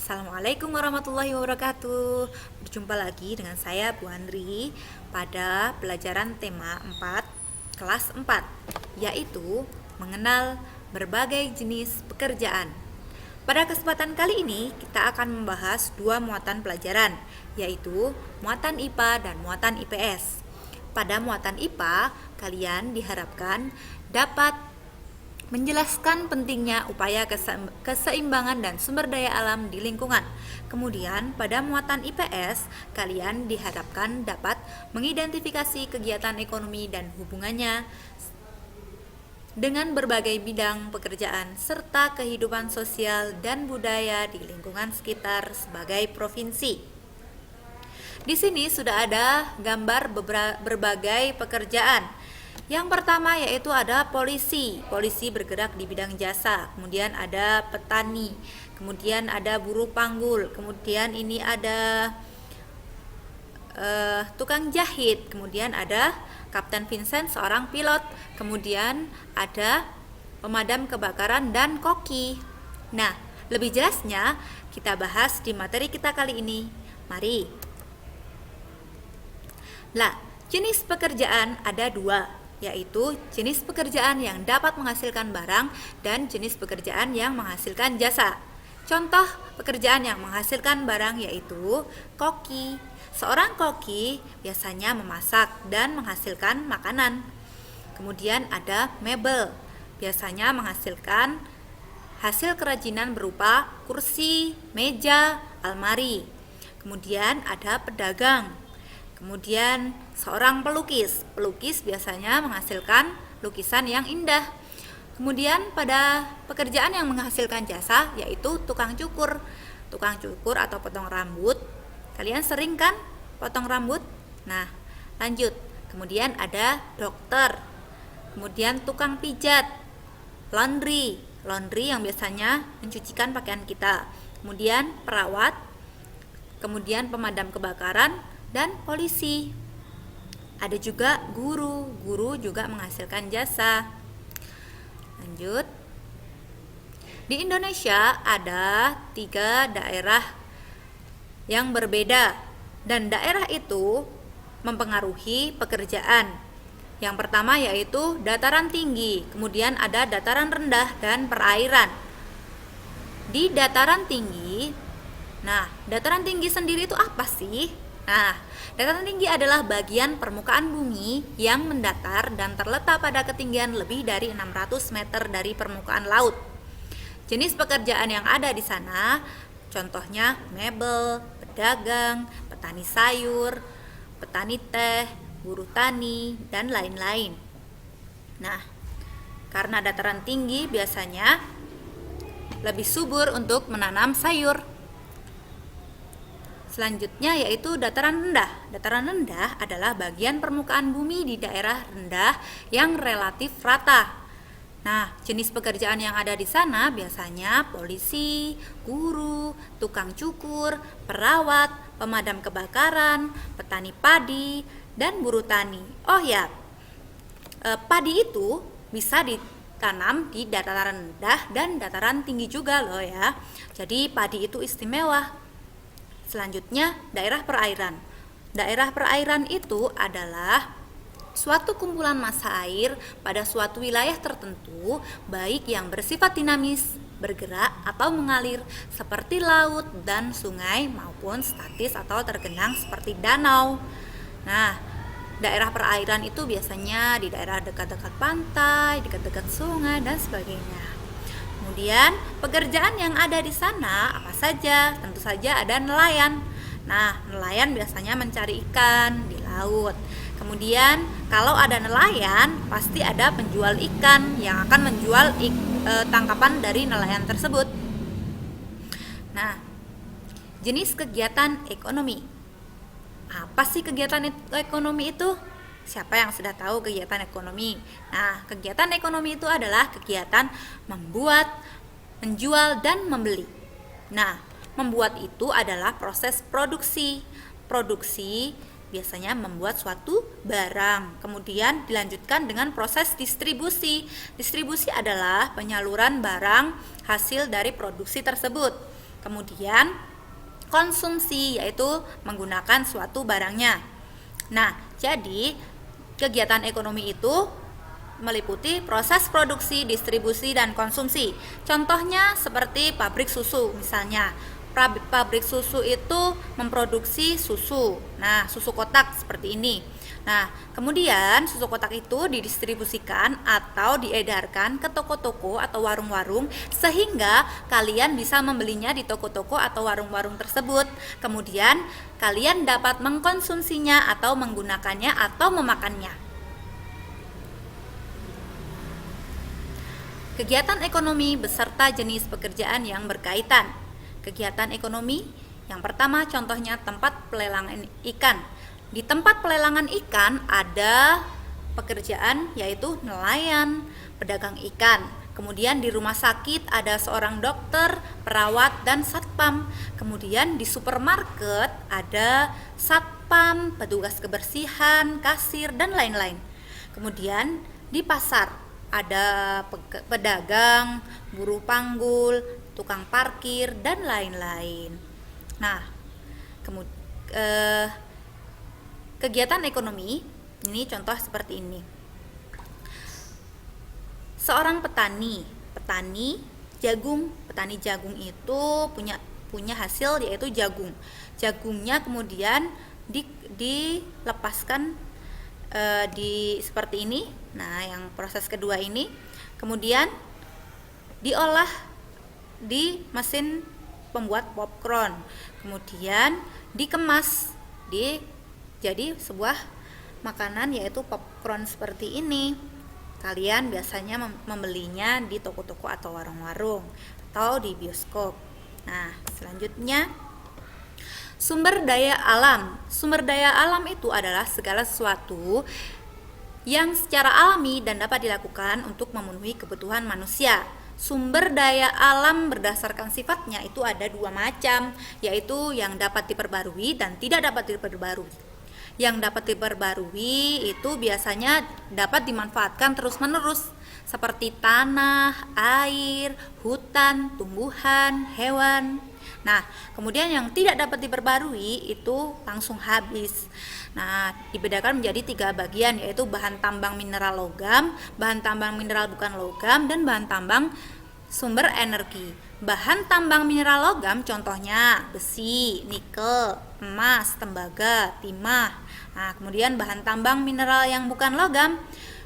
Assalamualaikum warahmatullahi wabarakatuh. Berjumpa lagi dengan saya Bu Andri pada pelajaran tema 4 kelas 4, yaitu mengenal berbagai jenis pekerjaan. Pada kesempatan kali ini kita akan membahas dua muatan pelajaran, yaitu muatan IPA dan muatan IPS. Pada muatan IPA, kalian diharapkan dapat menjelaskan pentingnya upaya keseimbangan dan sumber daya alam di lingkungan. Kemudian pada muatan IPS, kalian diharapkan dapat mengidentifikasi kegiatan ekonomi dan hubungannya dengan berbagai bidang pekerjaan serta kehidupan sosial dan budaya di lingkungan sekitar sebagai provinsi. Di sini sudah ada gambar berbagai pekerjaan. Yang pertama yaitu ada polisi. Polisi bergerak di bidang jasa. Kemudian ada petani. Kemudian ada buruh panggul. Kemudian ini ada tukang jahit. Kemudian ada Kapten Vincent, seorang pilot. Kemudian ada pemadam kebakaran dan koki. Nah, lebih jelasnya kita bahas di materi kita kali ini. Mari. Lah, jenis pekerjaan ada dua, yaitu jenis pekerjaan yang dapat menghasilkan barang dan jenis pekerjaan yang menghasilkan jasa. Contoh pekerjaan yang menghasilkan barang yaitu koki. Seorang koki biasanya memasak dan menghasilkan makanan. Kemudian ada mebel, biasanya menghasilkan hasil kerajinan berupa kursi, meja, almari. Kemudian ada pedagang. Kemudian seorang pelukis. Pelukis biasanya menghasilkan lukisan yang indah. Kemudian pada pekerjaan yang menghasilkan jasa yaitu tukang cukur. Tukang cukur atau potong rambut. Kalian sering kan potong rambut? Nah, lanjut. Kemudian ada dokter. Kemudian tukang pijat. Laundry. Laundry yang biasanya mencucikan pakaian kita. Kemudian perawat. Kemudian pemadam kebakaran dan polisi. Ada juga guru. Guru juga menghasilkan jasa. Lanjut. Di Indonesia ada 3 daerah yang berbeda dan daerah itu mempengaruhi pekerjaan. Yang pertama yaitu dataran tinggi, kemudian ada dataran rendah dan perairan. Di dataran tinggi, dataran tinggi sendiri itu apa sih? Dataran tinggi adalah bagian permukaan bumi yang mendatar dan terletak pada ketinggian lebih dari 600 meter dari permukaan laut. Jenis pekerjaan yang ada di sana contohnya mebel, pedagang, petani sayur, petani teh, buruh tani, dan lain-lain. Karena dataran tinggi biasanya lebih subur untuk menanam sayur. Selanjutnya yaitu dataran rendah. Dataran rendah adalah bagian permukaan bumi di daerah rendah yang relatif rata. Jenis pekerjaan yang ada di sana biasanya polisi, guru, tukang cukur, perawat, pemadam kebakaran, petani padi, dan buruh tani. Padi itu bisa ditanam di dataran rendah dan dataran tinggi juga loh ya. Jadi padi itu istimewa. Selanjutnya, daerah perairan. Daerah perairan itu adalah suatu kumpulan massa air pada suatu wilayah tertentu, baik yang bersifat dinamis, bergerak atau mengalir seperti laut dan sungai maupun statis atau tergenang seperti danau. Daerah perairan itu biasanya di daerah dekat-dekat pantai, dekat-dekat sungai dan sebagainya. Kemudian pekerjaan yang ada di sana apa saja? Tentu saja ada nelayan. Nelayan biasanya mencari ikan di laut. Kemudian kalau ada nelayan pasti ada penjual ikan yang akan menjual tangkapan dari nelayan tersebut. Jenis kegiatan ekonomi. Apa sih kegiatan ekonomi itu? Siapa yang sudah tahu kegiatan ekonomi? Kegiatan ekonomi itu adalah kegiatan membuat, menjual, dan membeli. Membuat itu adalah proses produksi. Produksi biasanya membuat suatu barang, kemudian dilanjutkan dengan proses distribusi. Distribusi adalah penyaluran barang hasil dari produksi tersebut. Kemudian konsumsi, yaitu menggunakan suatu barangnya. Nah, jadi kegiatan ekonomi itu meliputi proses produksi, distribusi, dan konsumsi. Contohnya seperti pabrik susu misalnya. Pabrik susu itu memproduksi susu. Nah, susu kotak seperti ini. Nah, kemudian susu kotak itu didistribusikan atau diedarkan ke toko-toko atau warung-warung sehingga kalian bisa membelinya di toko-toko atau warung-warung tersebut. Kemudian kalian dapat mengkonsumsinya atau menggunakannya atau memakannya. Kegiatan ekonomi beserta jenis pekerjaan yang berkaitan. Kegiatan ekonomi yang pertama contohnya tempat pelelangan ikan. Di tempat pelelangan ikan ada pekerjaan yaitu nelayan, pedagang ikan. Kemudian di rumah sakit ada seorang dokter, perawat, dan satpam. Kemudian di supermarket ada satpam, petugas kebersihan, kasir, dan lain-lain. Kemudian di pasar ada pedagang, buruh panggul, tukang parkir, dan lain-lain. Nah, kegiatan ekonomi ini contoh seperti ini. Seorang petani jagung itu punya hasil yaitu jagung. Jagungnya kemudian dilepaskan di seperti ini. Nah, yang proses kedua ini kemudian diolah di mesin pembuat popcorn. Kemudian dikemas jadi sebuah makanan yaitu popcorn seperti ini. Kalian biasanya membelinya di toko-toko atau warung-warung atau di bioskop. Nah, selanjutnya sumber daya alam. Sumber daya alam itu adalah segala sesuatu yang secara alami dan dapat dilakukan untuk memenuhi kebutuhan manusia. Sumber daya alam berdasarkan sifatnya itu ada dua macam, yaitu yang dapat diperbarui dan tidak dapat diperbarui. Yang dapat diperbarui itu biasanya dapat dimanfaatkan terus-menerus seperti tanah, air, hutan, tumbuhan, hewan. Nah, kemudian yang tidak dapat diperbarui itu langsung habis. Nah, dibedakan menjadi 3 bagian, yaitu bahan tambang mineral logam, bahan tambang mineral bukan logam, dan bahan tambang sumber energi. Bahan tambang mineral logam contohnya besi, nikel, emas, tembaga, timah. Nah, kemudian bahan tambang mineral yang bukan logam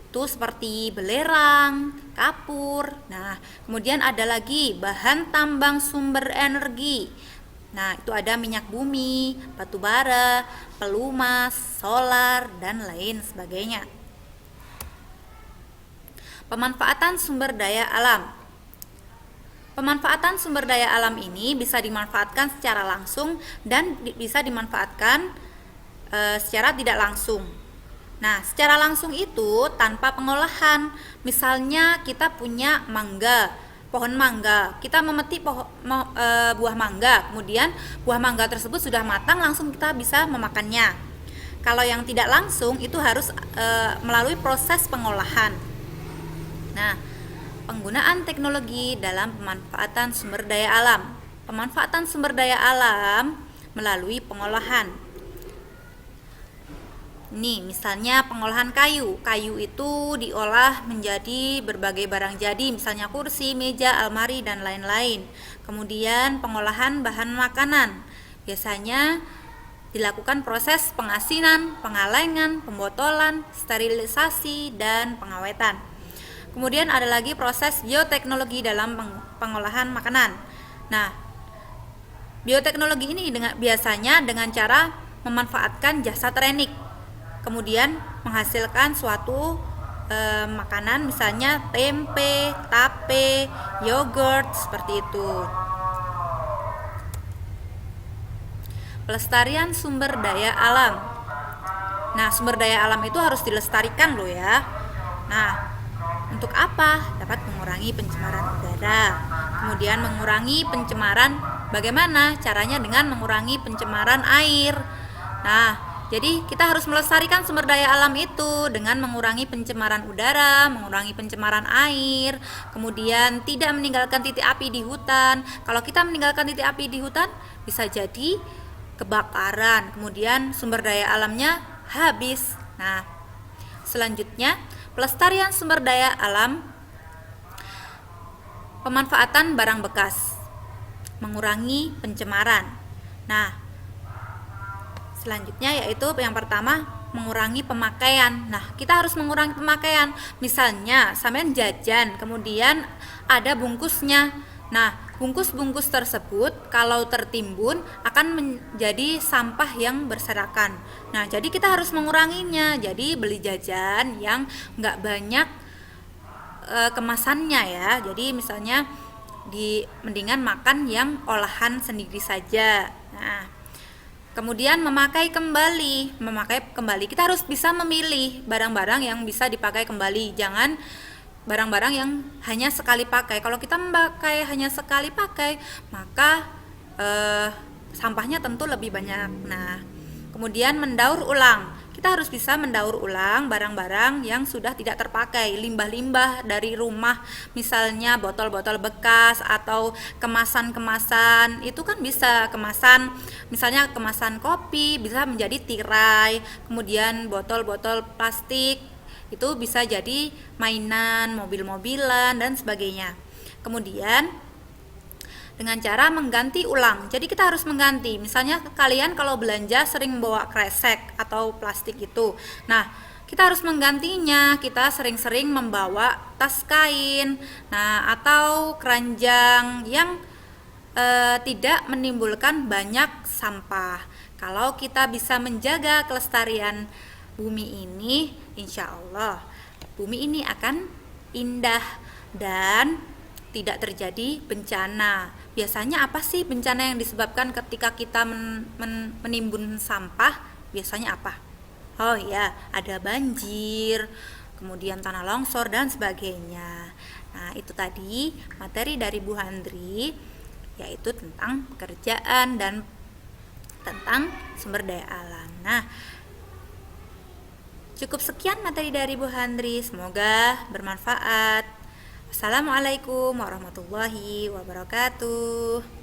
itu seperti belerang, kapur. Nah, kemudian ada lagi bahan tambang sumber energi. Nah, itu ada minyak bumi, batu bara, pelumas, solar, dan lain sebagainya. Pemanfaatan sumber daya alam. Pemanfaatan sumber daya alam ini bisa dimanfaatkan secara langsung dan bisa dimanfaatkan secara tidak langsung. Nah, secara langsung itu tanpa pengolahan. Misalnya kita punya pohon mangga. Kita memetik buah mangga, kemudian buah mangga tersebut sudah matang, langsung kita bisa memakannya. Kalau yang tidak langsung itu harus melalui proses pengolahan. Nah, penggunaan teknologi dalam pemanfaatan sumber daya alam. Pemanfaatan sumber daya alam melalui pengolahan. Nih, misalnya pengolahan kayu. Kayu itu diolah menjadi berbagai barang jadi, misalnya kursi, meja, almari, dan lain-lain. Kemudian pengolahan bahan makanan. Biasanya dilakukan proses pengasinan, pengalengan, pembotolan, sterilisasi, dan pengawetan. Kemudian ada lagi proses bioteknologi dalam pengolahan makanan. Nah, bioteknologi ini biasanya dengan cara memanfaatkan jasa trenik, kemudian menghasilkan suatu makanan, misalnya tempe, tape, yogurt, seperti itu. Pelestarian sumber daya alam. Nah, sumber daya alam itu harus dilestarikan loh ya. Nah, untuk apa? Dapat mengurangi pencemaran udara. Kemudian mengurangi pencemaran, bagaimana caranya? Dengan mengurangi pencemaran air. Nah, Jadi kita harus melestarikan sumber daya alam itu dengan mengurangi pencemaran udara, mengurangi pencemaran air, kemudian tidak meninggalkan titik api di hutan. Kalau kita meninggalkan titik api di hutan, bisa jadi kebakaran, kemudian sumber daya alamnya habis. Nah, selanjutnya pelestarian sumber daya alam, pemanfaatan barang bekas, mengurangi pencemaran. Nah, selanjutnya yaitu yang pertama mengurangi pemakaian. Nah, kita harus mengurangi pemakaian. Misalnya, sampean jajan, kemudian ada bungkusnya. Nah, bungkus-bungkus tersebut kalau tertimbun akan menjadi sampah yang berserakan. Nah, jadi kita harus menguranginya. Jadi beli jajan yang nggak banyak kemasannya ya. Jadi misalnya mendingan makan yang olahan sendiri saja. Nah, kemudian memakai kembali. Kita harus bisa memilih barang-barang yang bisa dipakai kembali. Jangan barang-barang yang hanya sekali pakai. Kalau kita memakai hanya sekali pakai, maka sampahnya tentu lebih banyak. Nah, kemudian mendaur ulang. Kita harus bisa mendaur ulang barang-barang yang sudah tidak terpakai, limbah-limbah dari rumah, misalnya botol-botol bekas atau kemasan-kemasan, itu kan bisa kemasan, misalnya kemasan kopi bisa menjadi tirai, kemudian botol-botol plastik itu bisa jadi mainan, mobil-mobilan dan sebagainya. Kemudian dengan cara mengganti ulang. Jadi kita harus mengganti. Misalnya kalian kalau belanja sering membawa kresek atau plastik itu. Nah, kita harus menggantinya. Kita sering-sering membawa tas kain, nah atau keranjang yang tidak menimbulkan banyak sampah. Kalau kita bisa menjaga kelestarian bumi ini, insya Allah bumi ini akan indah dan tidak terjadi bencana. Biasanya apa sih bencana yang disebabkan ketika kita menimbun sampah? Biasanya apa? Oh ya, ada banjir, kemudian tanah longsor dan sebagainya. Nah, itu tadi materi dari Bu Handri, yaitu tentang pekerjaan dan tentang sumber daya alam. Nah, cukup sekian materi dari Bu Handri, semoga bermanfaat. Assalamualaikum warahmatullahi wabarakatuh.